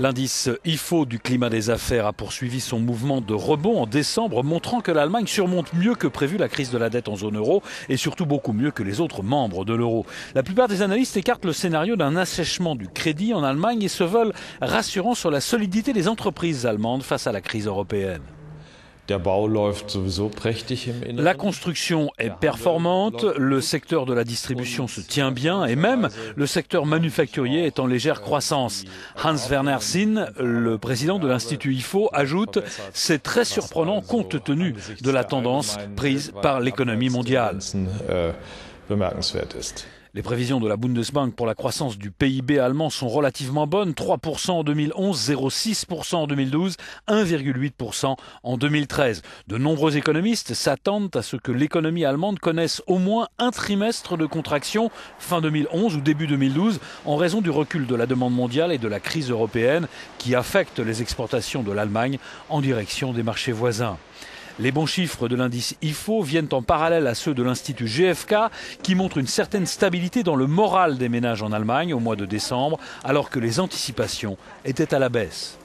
L'indice IFO du climat des affaires a poursuivi son mouvement de rebond en décembre, montrant que l'Allemagne surmonte mieux que prévu la crise de la dette en zone euro et surtout beaucoup mieux que les autres membres de l'euro. La plupart des analystes écartent le scénario d'un assèchement du crédit en Allemagne et se veulent rassurants sur la solidité des entreprises allemandes face à la crise européenne. La construction est performante, le secteur de la distribution se tient bien et même le secteur manufacturier est en légère croissance. Hans-Werner Sinn, le président de l'Institut IFO, ajoute « C'est très surprenant compte tenu de la tendance prise par l'économie mondiale ». Les prévisions de la Bundesbank pour la croissance du PIB allemand sont relativement bonnes, 3% en 2011, 0,6% en 2012, 1,8% en 2013. De nombreux économistes s'attendent à ce que l'économie allemande connaisse au moins un trimestre de contraction fin 2011 ou début 2012 en raison du recul de la demande mondiale et de la crise européenne qui affecte les exportations de l'Allemagne en direction des marchés voisins. Les bons chiffres de l'indice IFO viennent en parallèle à ceux de l'Institut GfK qui montrent une certaine stabilité dans le moral des ménages en Allemagne au mois de décembre alors que les anticipations étaient à la baisse.